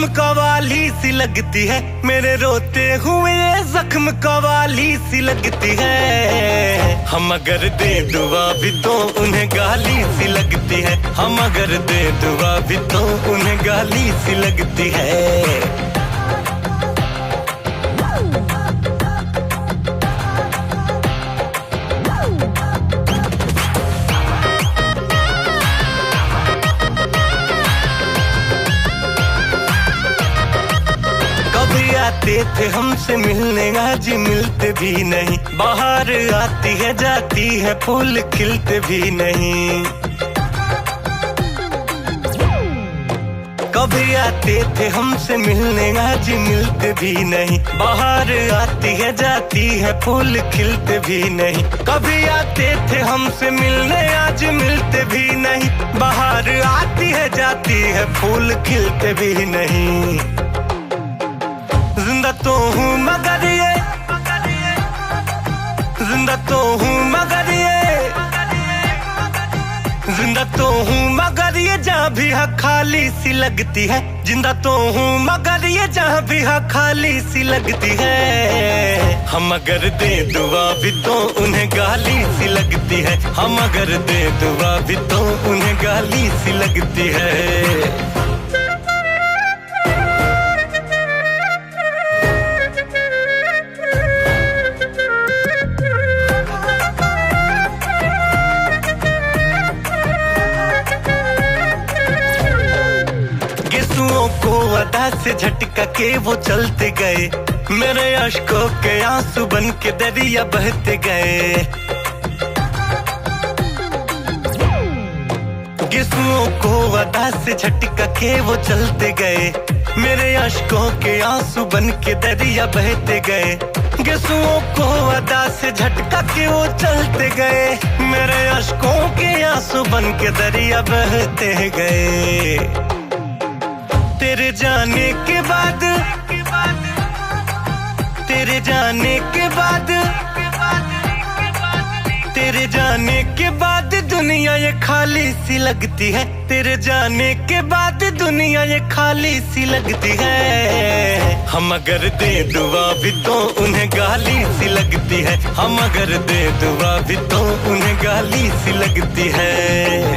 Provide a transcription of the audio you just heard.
जख्म कवाली सी लगती है, मेरे रोते हुए जख्म कवाली सी लगती है। हम अगर दे दुआ भी तो उन्हें गाली सी लगती है, हम अगर दे दुआ भी तो उन्हें गाली सी लगती है। आते थे हमसे मिलने, आज मिलते भी नहीं। बाहर आती है जाती है, फूल खिलते भी नहीं। कभी आते थे हमसे मिलने, आज मिलते भी नहीं। बाहर आती है जाती है, फूल खिलते भी नहीं। कभी आते थे हमसे मिलने, आज मिलते भी नहीं। बाहर आती है जाती है, फूल खिलते भी नहीं। जिंदा तो हूँ मगर ये, जिंदा तो हूँ मगर ये, जिंदा तो हूँ मगर ये जहाँ भी है खाली सी लगती है। जिंदा तो हूँ मगर ये जहाँ भी है खाली सी लगती है। हम अगर दे दुआ भी तो उन्हें गाली सी लगती है, हम अगर दे दुआ भी तो उन्हें गाली सी लगती है। को अदा से झटका के वो चलते गए, मेरे अश्कों के आंसू बन के दरिया बहते गए। गिस्सों को अदा से झटका के वो चलते गए, मेरे अश्कों के आंसू बन के दरिया बहते गए। गिस्सों को अदा से झटका के वो चलते गए, मेरे अश्कों के आंसू बन के दरिया बहते गए। तेरे जाने के बाद, तेरे जाने के बाद, तेरे जाने के बाद दुनिया ये खाली सी लगती है। तेरे जाने के बाद दुनिया ये खाली सी लगती है। हम अगर दे दुआ भी तो उन्हें गाली सी लगती है, हम अगर दे दुआ भी तो उन्हें गाली सी लगती है।